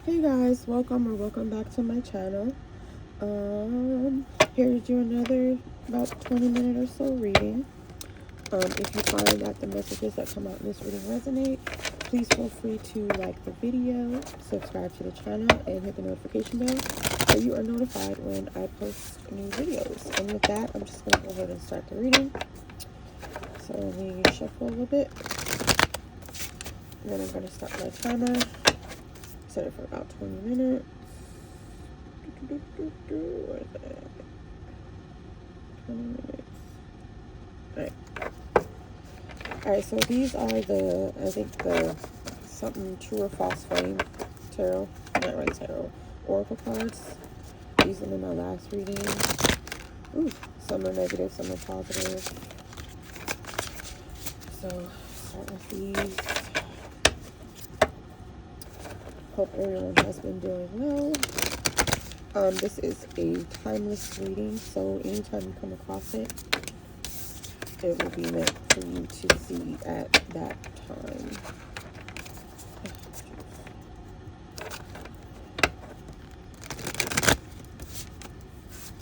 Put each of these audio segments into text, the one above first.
Hey guys, welcome back to my channel. Here to do another about 20-minute or so reading. If you find that the messages that come out in this reading resonate, please feel free to like the video, subscribe to the channel, and hit the notification bell so you are notified when I post new videos. And with that, I'm just going to go ahead and start the reading. So let me shuffle a little bit. And then I'm going to start my timer. Set it for about 20 minutes. Where is it? 20 minutes. Alright, so these are the something true or false flame tarot. Not really tarot. Oracle cards. These are in my last reading. Ooh, some are negative, some are positive. So, start with these. Hope everyone has been doing well. This is a timeless reading, so anytime you come across it, it will be meant for you to see at that time.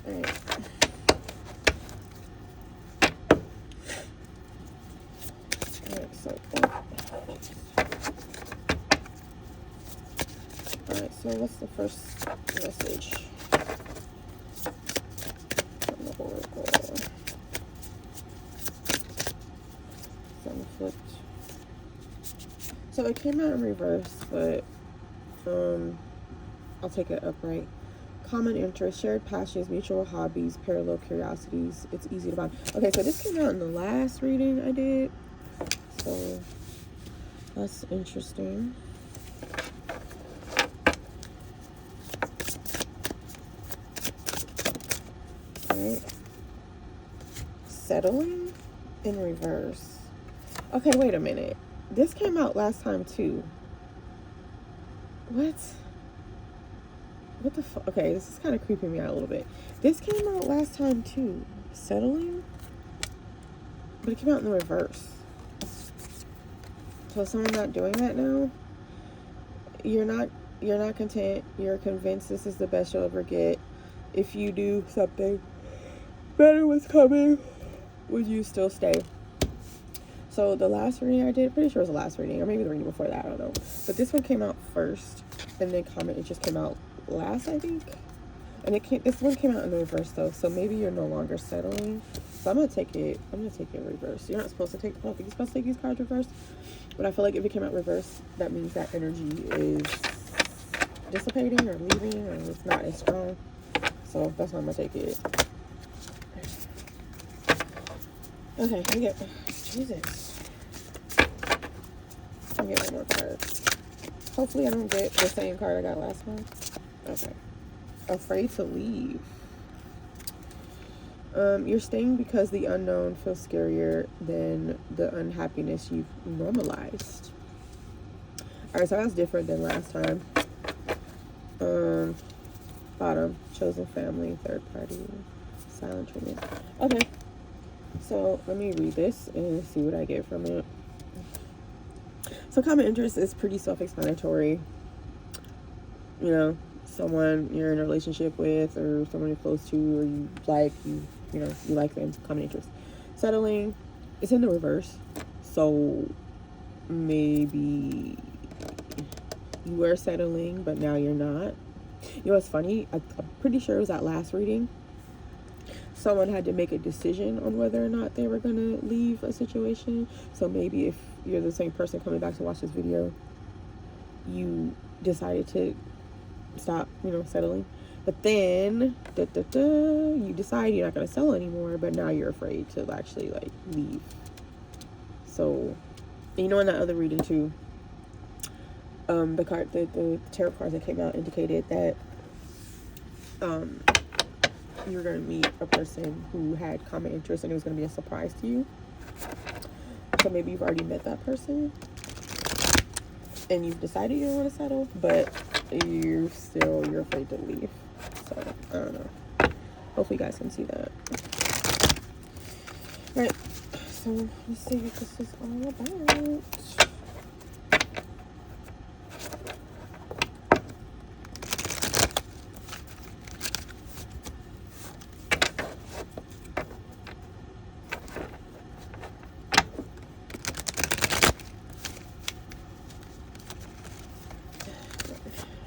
Alright. So what's the first message from the Oracle? Some flipped. So it came out in reverse, but I'll take it upright. Common interests, shared passions, mutual hobbies, parallel curiosities. It's easy to bond. Okay, so this came out in the last reading I did. So that's interesting. Right. Settling in reverse. Okay, wait a minute. This came out last time too. What the fuck? Okay, this is kind of creeping me out a little bit. This came out last time too. Settling? But it came out in the reverse. So someone not doing that now? You're not content. You're convinced this is the best you'll ever get. If you do something better was coming, would you still stay? So the last reading I did, pretty sure it was the last reading, or maybe the reading before that, I don't know. But this one came out first, and then it just came out last, I think. And this one came out in the reverse though, so maybe you're no longer settling. So I'm gonna take it reverse. You're not supposed to take, I don't think you're supposed to take these cards reverse. But I feel like if it came out reverse, that means that energy is dissipating or leaving, or it's not as strong. So that's why I'm gonna take it. Okay, we get, Jesus. I'll get one more card. Hopefully I don't get the same card I got last time. Okay. Afraid to leave. You're staying because the unknown feels scarier than the unhappiness you've normalized. Alright, so that's different than last time. Bottom, chosen family, third party, silent treatment. Okay. So let me read this and see what I get from it. So common interest is pretty self-explanatory. You know, someone you're in a relationship with, or someone you're close to, or you like them. Common interest. Settling, it's in the reverse. So maybe you were settling, but now you're not. You know what's funny? I'm pretty sure it was that last reading. Someone had to make a decision on whether or not they were going to leave a situation. So maybe if you're the same person coming back to watch this video, you decided to stop, settling. But then, you decide you're not going to settle anymore, but now you're afraid to actually, leave. So, in that other reading, too, the tarot cards that came out indicated that, you were going to meet a person who had common interests and it was going to be a surprise to you. So maybe you've already met that person and you've decided you don't want to settle, but you're afraid to leave. So I don't know. Hopefully you guys can see that. Right. So let's see what this is all about.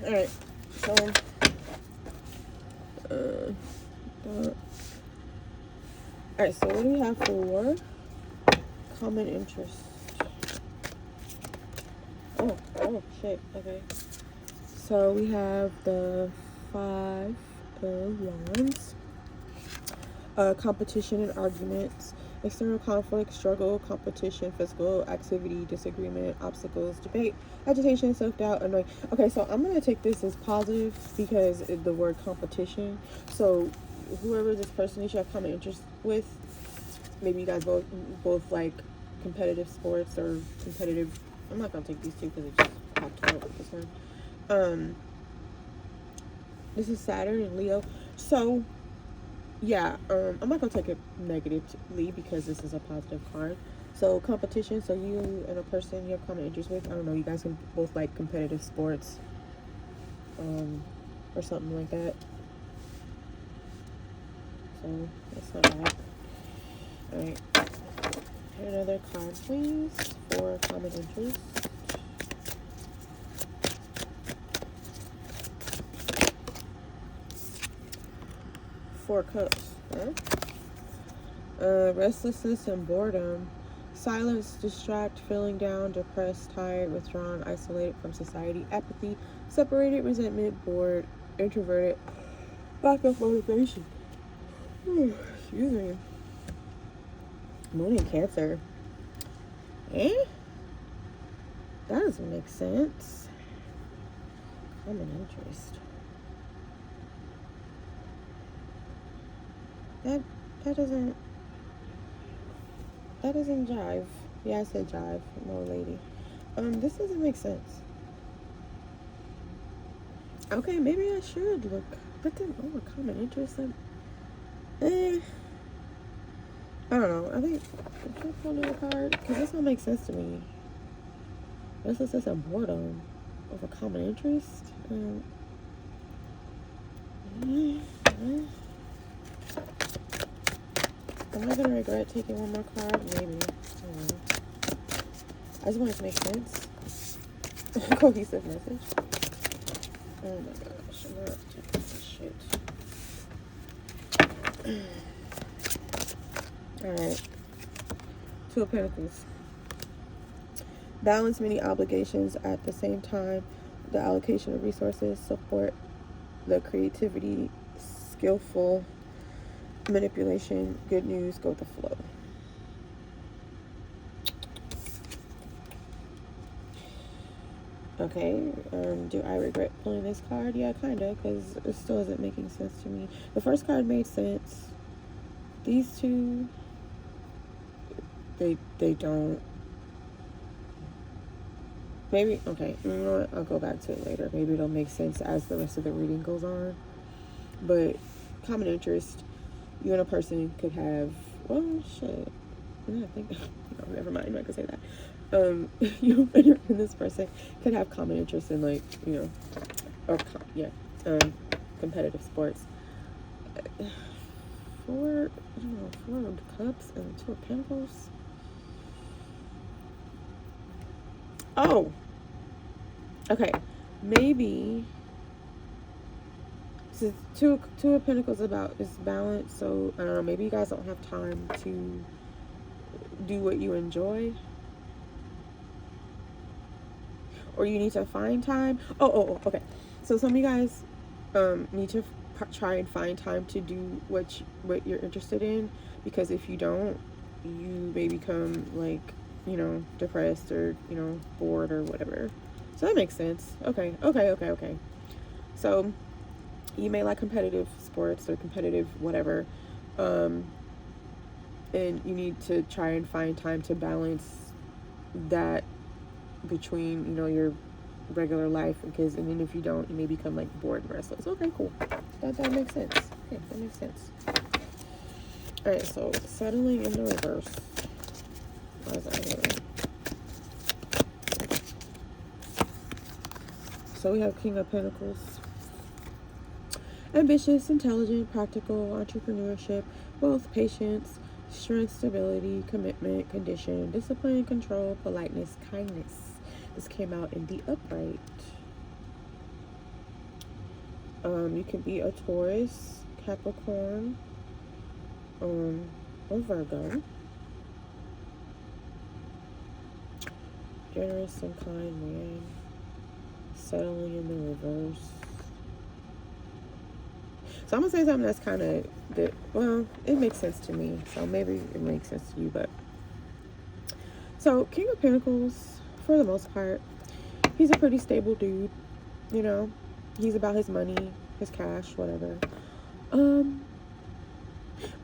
Alright, so alright, so what do we have for common interest? Oh shit, okay. So we have the 5 of Wands. Competition and arguments, external conflict, struggle, competition, physical activity, disagreement, obstacles, debate, agitation, self-doubt, annoying. Okay, so I'm going to take this as positive because the word competition. So whoever this person is you have common interest with, maybe you guys both like competitive sports or competitive. I'm not going to take these two because it just popped out with this one. This is Saturn and Leo. So yeah, I'm not gonna take it negatively because this is a positive card. So competition, so you and a person you have common interest with, I don't know, you guys can both like competitive sports, or something like that. So that's not bad. Alright. Another card, please, for common interest. Four Cups. Restlessness and boredom. Silence, distract, feeling down, depressed, tired, withdrawn, isolated from society, apathy, separated, resentment, bored, introverted, lack of motivation. Excuse me. Moon in Cancer. That doesn't make sense. Common interest. That doesn't jive. Yeah, I said jive, no lady. This doesn't make sense. Okay, maybe I should look. But then, common interest. I don't know. I think I should pull another card because this don't make sense to me. Restlessness and boredom over common interest. Am I gonna regret taking one more card? Maybe. I just want it to make sense. Cohesive message. Oh my gosh, I'm not taking this shit. Alright. Two of Pentacles. Balance many obligations at the same time. The allocation of resources, support the creativity, skillful manipulation, good news, go with the flow. Okay, do I regret pulling this card? Yeah, kinda, because it still isn't making sense to me. The first card made sense. These two, they don't. Maybe, okay, you know what? I'll go back to it later. Maybe it'll make sense as the rest of the reading goes on. But common interest, you and a person could have, well, shit. Yeah, I think, no, never mind, I'm not gonna say that. You and this person could have common interest in, like, or, competitive sports. Four of Cups and Two of Pentacles. Oh, okay, maybe. So two of Pentacles is balance. So I don't know. Maybe you guys don't have time to do what you enjoy, or you need to find time. Oh, okay. So some of you guys need to try and find time to do what you're interested in, because if you don't, you may become like, depressed or, bored or whatever. So that makes sense. Okay. So you may like competitive sports or competitive whatever, and you need to try and find time to balance that between, your regular life, and then if you don't, you may become like bored and restless. Okay, cool. That makes sense. Okay, that makes sense. All right, so settling in the reverse. Why is that here? So we have King of Pentacles. Ambitious, intelligent, practical, entrepreneurship, wealth, patience, strength, stability, commitment, condition, discipline, control, politeness, kindness. This came out in the upright. You can be a Taurus, Capricorn, or Virgo. Generous and kind man. Settling in the reverse. So I'm gonna say something that's kind of good. Well, it makes sense to me. So maybe it makes sense to you, but so King of Pentacles, for the most part, he's a pretty stable dude. You know, he's about his money, his cash, whatever.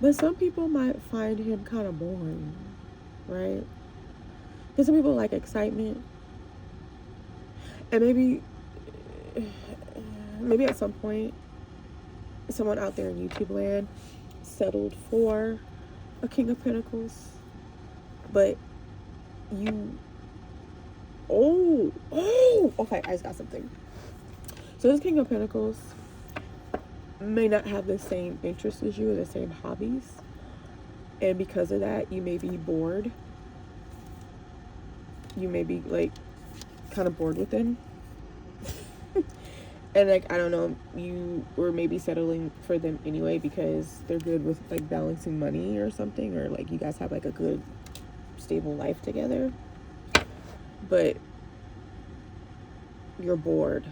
But some people might find him kind of boring, right? Because some people like excitement, and maybe at some point, someone out there in YouTube land settled for a King of Pentacles, but you, okay, I just got something. So this King of Pentacles may not have the same interests as you or the same hobbies, and because of that, you may be bored. You may be like kind of bored with them. And like, I don't know, you were maybe settling for them anyway because they're good with like balancing money or something, or like you guys have like a good stable life together, but you're bored.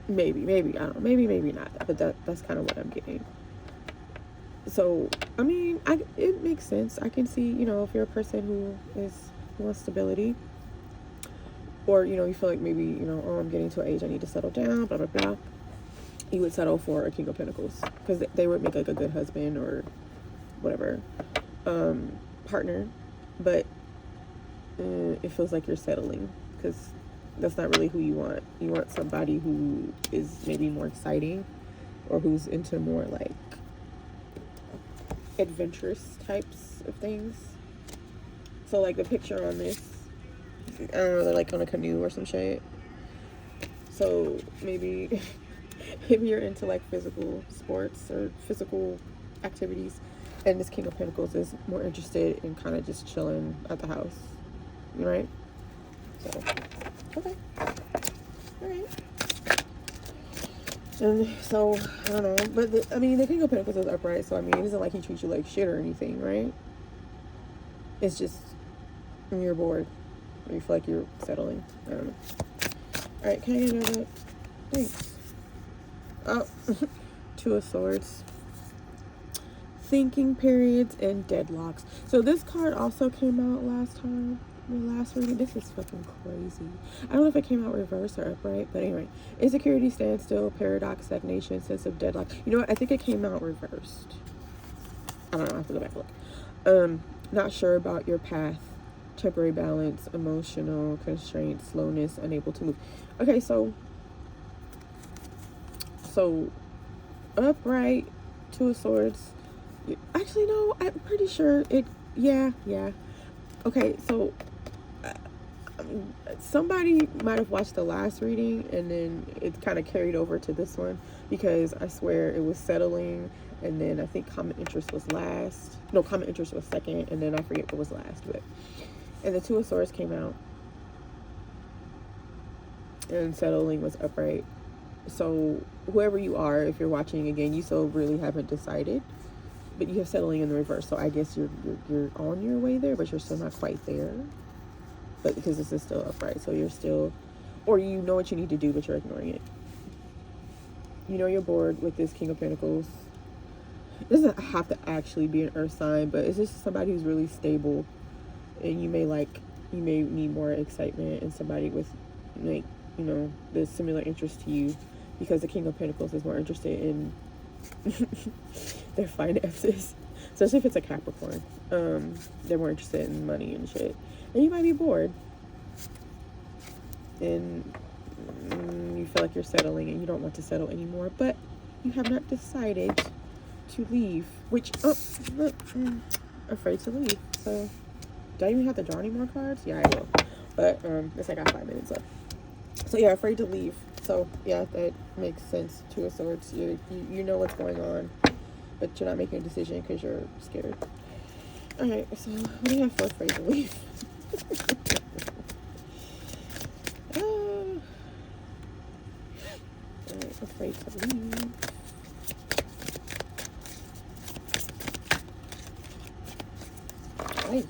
Maybe, I don't know, maybe not, but that's kind of what I'm getting. So, I mean, it makes sense. I can see, you know, if you're a person who wants stability, or, you know, you feel like maybe, you know, oh, I'm getting to an age I need to settle down, blah, blah, blah. You would settle for a King of Pentacles because they would make like a good husband or whatever, partner. But it feels like you're settling because that's not really who you want. You want somebody who is maybe more exciting or who's into more like adventurous types of things. So like the picture on this, I don't know, they're like on a canoe or some shit. So maybe if you're into like physical sports or physical activities, and this King of Pentacles is more interested in kind of just chilling at the house, right? So, okay, all right. And so, I don't know, but the King of Pentacles is upright, so I mean, it isn't like he treats you like shit or anything, right? It's just you're bored, or you feel like you're settling. I don't know. All right, can I get another? Thanks. Oh, Two of Swords. Thinking periods and deadlocks. So this card also came out last time. The last reading. This is fucking crazy. I don't know if it came out reverse or upright, but anyway. Insecurity, standstill, paradox, stagnation, sense of deadlock. You know what? I think it came out reversed. I don't know. I have to go back and look. Not sure about your path. Temporary balance, emotional constraint, slowness, unable to move. Okay, so upright, Two of Swords. Actually, no, I'm pretty sure it. Yeah. Okay, so somebody might have watched the last reading and then it kind of carried over to this one, because I swear it was settling, and then I think common interest was last. No, common interest was second, and then I forget what was last. But and the Two of Swords came out, and settling was upright. So whoever you are, if you're watching again, you still really haven't decided, but you have settling in the reverse. So I guess you're on your way there, but you're still not quite there. But because this is still upright, so you're still, or you know what you need to do, but you're ignoring it. You know you're bored with this King of Pentacles. It doesn't have to actually be an earth sign, but it's just somebody who's really stable, and you may need more excitement, and somebody with like, you know, the similar interest to you, because the King of Pentacles is more interested in their finances. Especially if it's a Capricorn. They're more interested in money and shit. And you might be bored. And you feel like you're settling and you don't want to settle anymore. But you have not decided to leave. Which, afraid to leave. So, do I even have to draw any more cards? Yeah, I will. But, guess I got 5 minutes left. So, yeah, afraid to leave. So, yeah, that makes sense. Two of Swords. You know what's going on, but you're not making a decision because you're scared. Alright, so what do you have for afraid to leave? Alright. Afraid to leave. Right.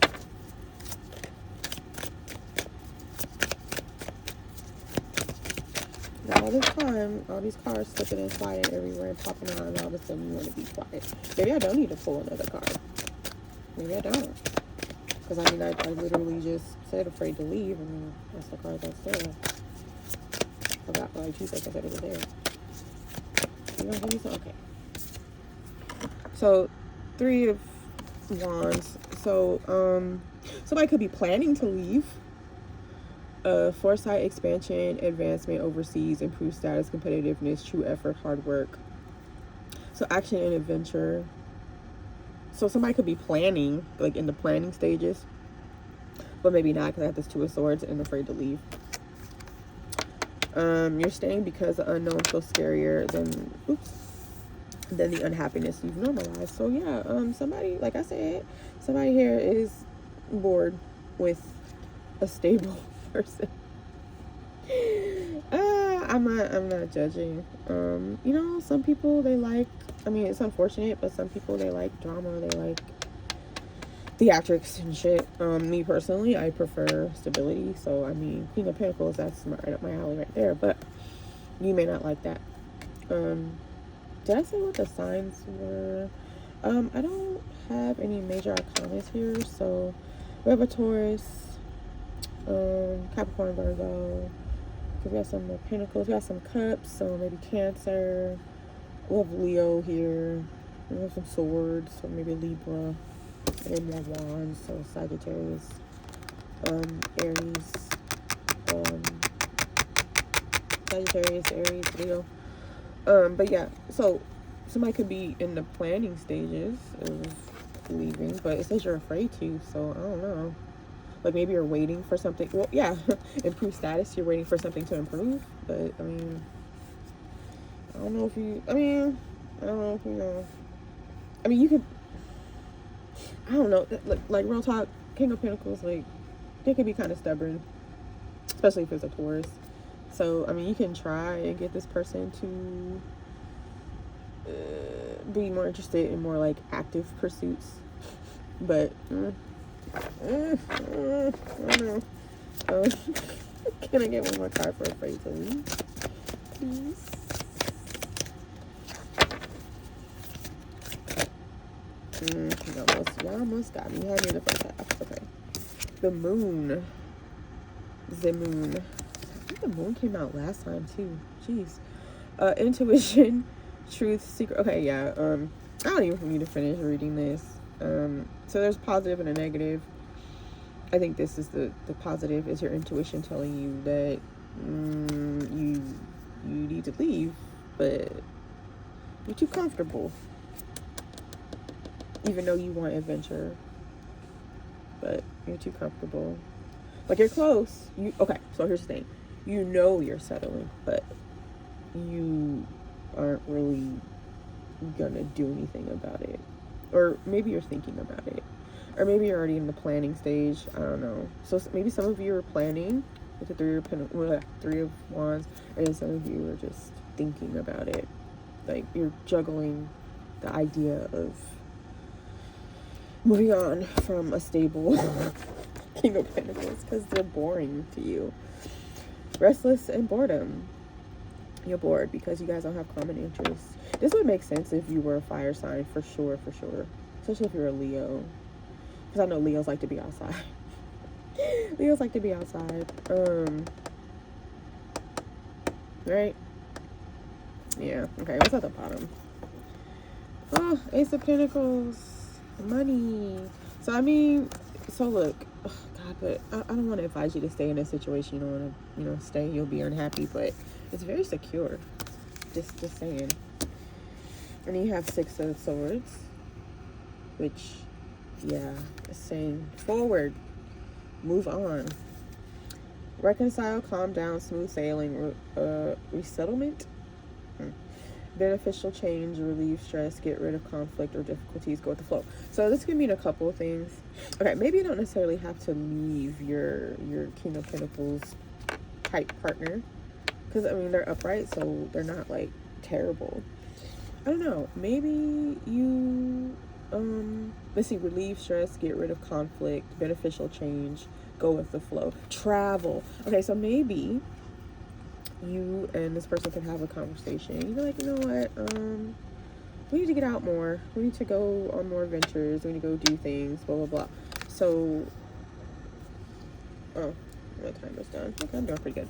Now all this time, all these cars slipping and sliding everywhere and popping out, and all of a sudden you want to be quiet. Maybe I don't need to pull another card. Maybe I don't. Because I mean, I literally just said afraid to leave, and that's the card that's there. I forgot for like 2 seconds that it was there. You gonna give me some? Okay. So, 3 of Wands. So, somebody could be planning to leave. Foresight, expansion, advancement overseas, improved status, competitiveness, true effort, hard work. So, action and adventure. So, somebody could be planning, like in the planning stages, but maybe not, because I have this 2 of Swords and afraid to leave. You're staying because the unknown feels scarier than the unhappiness you've normalized. So yeah, somebody, like I said, somebody here is bored with a stable person. I'm not judging. You know, some people they like, I mean, it's unfortunate, but some people they like drama, they like theatrics and shit. Me personally, I prefer stability. So I mean, Queen of Pentacles, that's right up my alley right there. But you may not like that. Did I say what the signs were? I don't have any major arcanas here. So we have a Taurus, Capricorn, Virgo. We got some Pentacles. We got some Cups. So maybe Cancer. We have Leo here. We have some Swords. So maybe Libra. And more Wands. So Sagittarius, Aries, Sagittarius, Aries, Leo. But yeah, so somebody could be in the planning stages of leaving, but it says you're afraid to, so I don't know. Like maybe you're waiting for something. Well, yeah, improve status. You're waiting for something to improve, but I mean, I don't know if you. I mean, I don't know if you know. I mean, you could. I don't know. Like real talk, King of Pentacles, like they could be kind of stubborn, especially if it's a Taurus. So, I mean, you can try and get this person to be more interested in more, like, active pursuits. But, I don't know. Can I get one more card for afraid to leave, please? You almost got me. You had me in the first half. Okay. The moon. The moon. The moon came out last time too. Jeez. Intuition, truth, secret. Okay, yeah. I don't even need to finish reading this. So there's positive and a negative. I think this is the positive is your intuition telling you that you need to leave, but you're too comfortable. Even though you want adventure, but you're too comfortable. Like you're close. Okay, so here's the thing. You know you're settling, but you aren't really gonna do anything about it. Or maybe you're thinking about it. Or maybe you're already in the planning stage. I don't know. So maybe some of you are planning with the 3 of Wands, and some of you are just thinking about it. Like you're juggling the idea of moving on from a stable King of Pentacles because they're boring to you. Restless and boredom. You're bored because you guys don't have common interests. This would make sense if you were a fire sign, for sure. Especially if you're a Leo. Because I know Leos like to be outside. Leos like to be outside. Right? Yeah. Okay, what's at the bottom? Oh, Ace of Pentacles. Money. So, I mean, so look. Oh, God, but I don't want to advise you to stay in a situation you don't want to, stay. You'll be unhappy, but it's very secure. Just saying. And you have 6 of Swords, which, yeah, is saying forward, move on, reconcile, calm down, smooth sailing, resettlement, beneficial change, relieve stress, get rid of conflict or difficulties, go with the flow. So this can mean a couple of things. Okay, maybe you don't necessarily have to leave your King of Pentacles type partner, because I mean they're upright, so they're not like terrible. I don't know. Maybe you let's see, relieve stress, get rid of conflict, beneficial change, go with the flow, travel. Okay, so maybe you and this person can have a conversation. You're like, you know what? We need to get out more. We need to go on more adventures. We need to go do things. Blah blah blah. So, oh, my timer's done. Okay, I'm doing pretty good.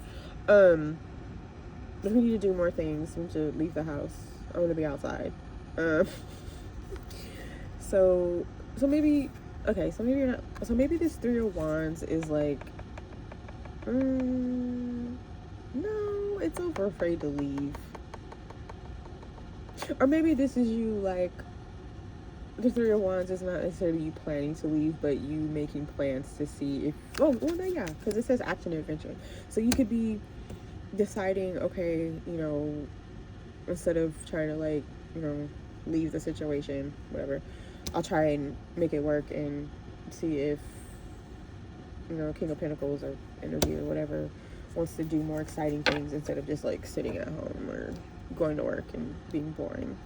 We need to do more things. We need to leave the house. I want to be outside. So maybe, okay, so maybe you're not, so maybe this Three of Wands is like, no, it's over afraid to leave. Or maybe this is you, like, the Three of Wands is not necessarily you planning to leave, but you making plans to see if, oh, well, no, yeah, because it says action and adventure. So you could be deciding, okay, you know, instead of trying to, like, you know, leave the situation, whatever, I'll try and make it work and see if, you know, King of Pentacles or energy or whatever wants to do more exciting things instead of just like sitting at home or going to work and being boring.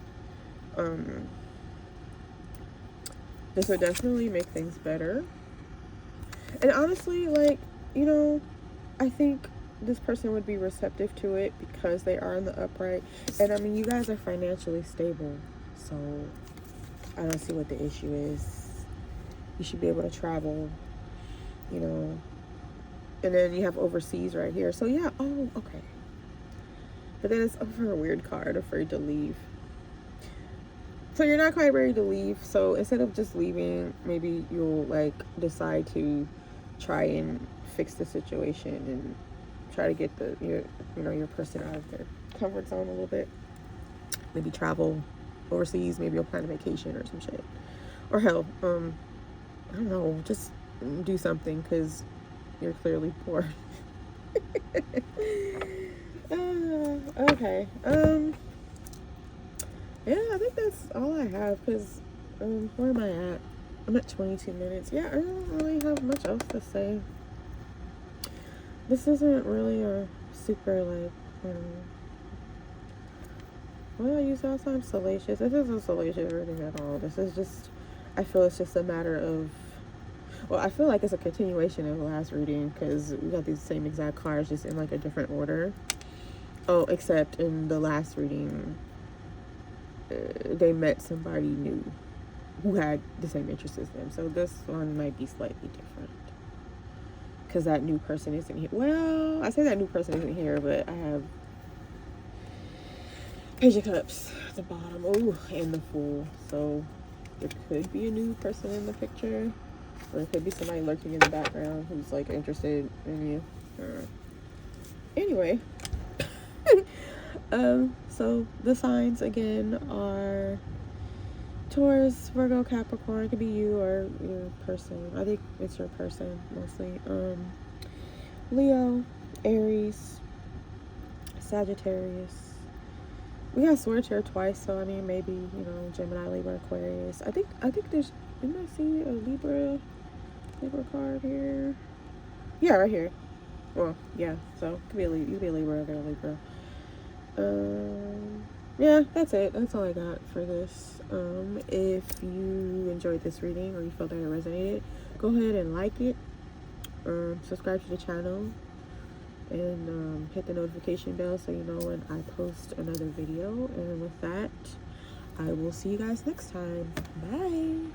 This would definitely make things better. And honestly, like, you know, I think this person would be receptive to it because they are in the upright. And I mean, you guys are financially stable, so I don't see what the issue is. You should be able to travel, you know. And then you have overseas right here. So yeah, oh, okay. But then it's over a weird card, afraid to leave. So you're not quite ready to leave. So instead of just leaving, maybe you'll like decide to try and fix the situation and try to get your person out of their comfort zone a little bit. Maybe travel overseas. Maybe you'll plan a vacation or some shit. Or hell, I don't know, just do something because you're clearly poor. Okay. Yeah, I think that's all I have because where am I at? I'm at 22 minutes. Yeah, I don't really have much else to say. This isn't really a super, like, what do I use all the time? Salacious. This isn't salacious reading at all. This is just, I feel it's just a matter of, well, I feel like it's a continuation of the last reading because we got these same exact cards just in like a different order. Oh, except in the last reading, they met somebody new who had the same interests as them. So this one might be slightly different because that new person isn't here. Well, I say that new person isn't here, but I have Page of Cups at the bottom. Oh, and the Fool. So there could be a new person in the picture, or it could be somebody lurking in the background who's like interested in you. Anyway, so the signs again are Taurus, Virgo, Capricorn. It could be you or your person. I think it's your person mostly. Leo, Aries, Sagittarius. We got swords here twice, so I mean maybe, you know, Gemini, Libra, Aquarius. I think there's, didn't I see a Libra card here? Yeah, right here. Well, yeah, so it could be you could be a Libra or a Libra. Yeah, that's it. That's all I got for this. If you enjoyed this reading or you felt that it resonated, go ahead and like it. Subscribe to the channel and hit the notification bell so you know when I post another video. And with that, I will see you guys next time. Bye.